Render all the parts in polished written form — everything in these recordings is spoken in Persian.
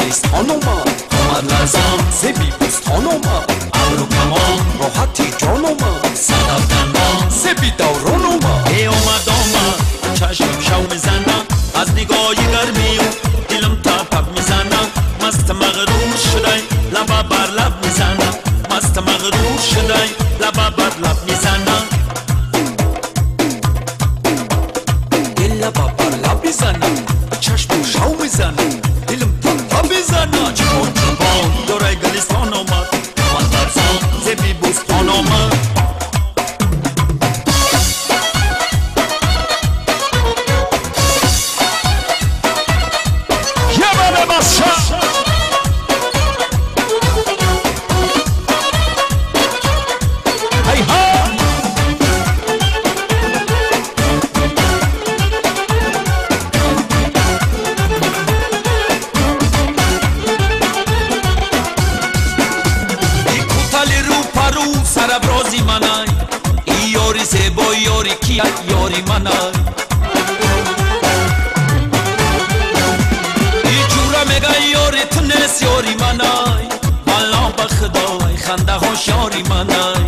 گلستان اومد آمد لرزان زبی بستان اومد ابرو کمان راحتی جان اومد صدف دندان زبی دوران اومد ای اومد چشم شو میزنم از نگاه گرمی و دلم تپ میزنم مست مغرور شدی لبا بر لب میزنم مست مغرور شدی لبا بر لب میزنم دل لبا بر لب میزنم چشم شو میزنم دلم تپ میزنم چون دورای گلستان اومد آمد لرزان زبی بستان اومد سرابرازی منای ای یاری زیبا یاری کیه یاری منای ای جورا میگه یاری تنس یاری منای والا بخدای خنده هاش یاری منای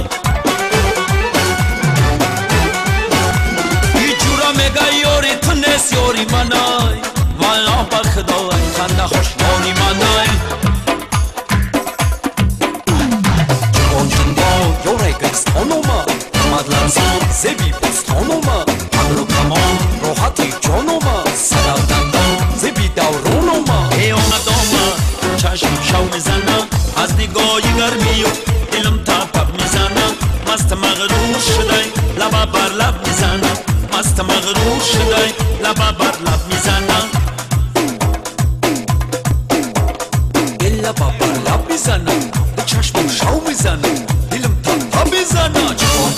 ای جورا میگه یاری تنس یاری منای والا بخدای خنده هاش یاری منای یوره گلستان اومد آمد لرزان زبی بستان اومد ابرو کمان راحتی جان اومد صدف دندان زبی دوران اومد ای اومد چشم شو میزنم از نگاه گرمی و دلم تپ میزنم مست مغرور شدی لبا بر لب میزنم مست مغرور شدی لبا بر لب میزنم دل لبا بر لب میزنم چشم شو میزنم بزنم چون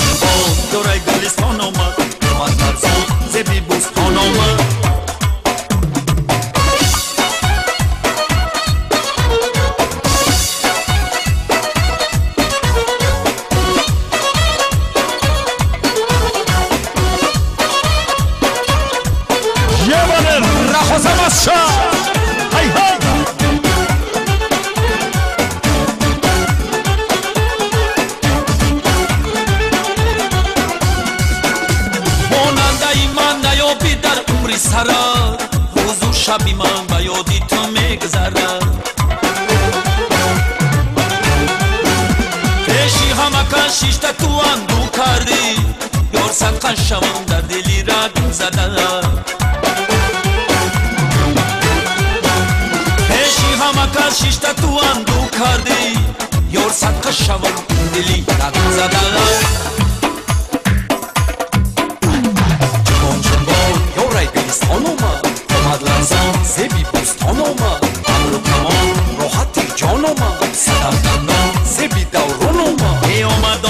دورای گلستان اومد آمد لرزان زبی بستان اومد یه بله رخوزم از شا هی هی سرار روز و شبی من به یادی تو میگذرد پیشی همه کشیشت تو اندو کردی یار سنقن شوم در دلی رگ زده پیشی همه کشیشت تو اندو کردی یار سنقن شوم دلی رگ زده گلستان اومد آمد لرزان زبی بستان اومد ابرو کمان راحتی جان اومد صدف دندان زبی دوران اومد ای اومد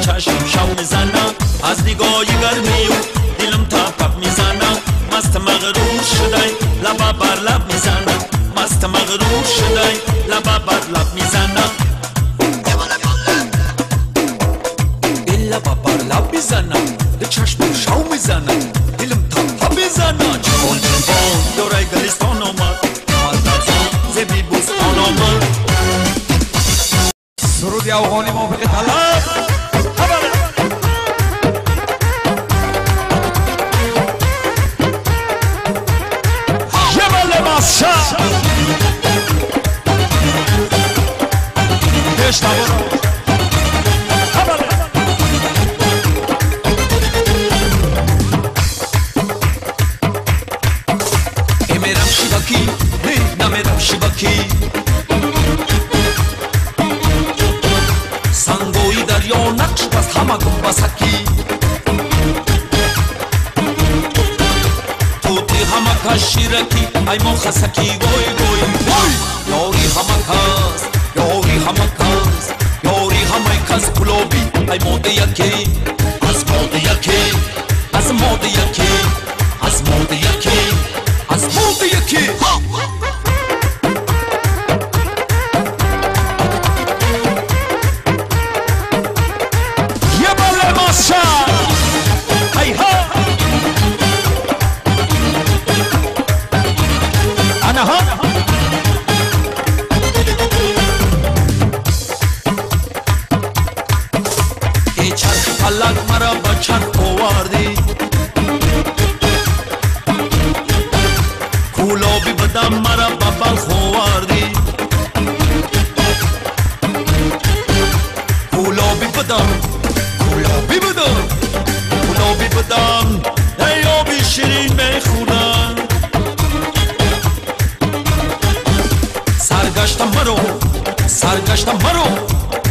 چشم شو میزنم از نگاه گرمی و دلم تپ میزنم مست مغرور شدی لبا بر لب میزنم مست مغرور شدی لبا بر لب میزنم دل لبا بر لب میزنم چشم شو میزنم دلم تپ میزنم چون دورای گلستان اومد آمد لرزان زبی بستان اومد سرودی افغانی موافق طلب جبل ماسا دشتا برو شبکی سنگوی دریا نقش بست همه گنبسکی توتی همه کس شیرکی ای ما خسکی گوی گوی یاری همه کس یاری همه کس یاری همه کس کلوبی ای موده یکی از موده یکی از موده یکی از موده یکی از موده یکی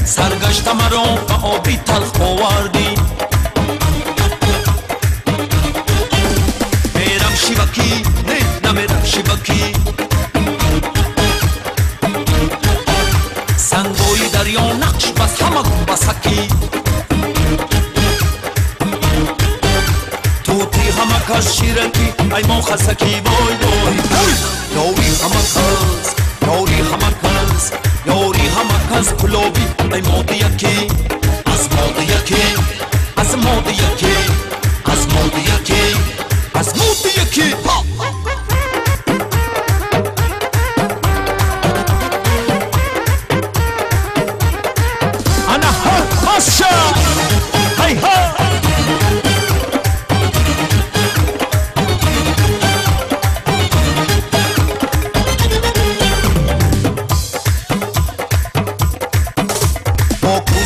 سرگشتم مرا به آبی تلخ آوردی میرم شیبکی نه نمیرم شیبکی سنگوی دریا نقش بس همه کن بسکی توتی همه کس شیرکی ای ما خسکی وای وای یاری همه کس یاری همه کس یاری همه کس کلوبی ای مادی یکی از مادی یکی از مادی یکی از مادی یکی از مادی یکی انا ها ماشا هی ها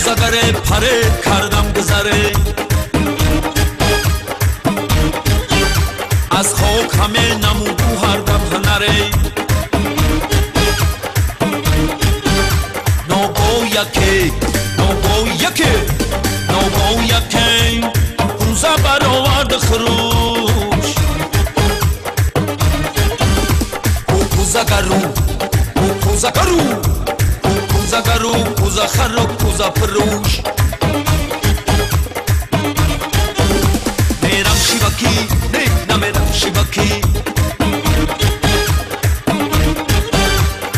کوزگره پره کردم گذره از خاک همه نمودو هر دم هنره نوگو یکی نوگو یکی نوگو یکی کوزه برآورد خروش کوزگرو کوزگرو کوزگرو کوزخر و کوزه فروش میرم شیبکی نه نمیرم شیبکی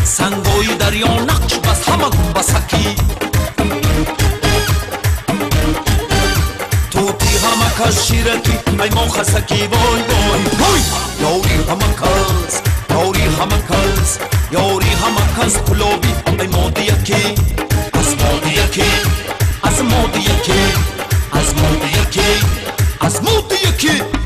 سنگوی دریا نقش بس همه گون بسکی توتی همه کس شیرکی ای ما خسکی وای وای وای یاری همه کس یاری همه کس یاری همه کس کلوبی ای مادی یکی از مادی یکی از مادی یکی از مادی یکی از مادی یکی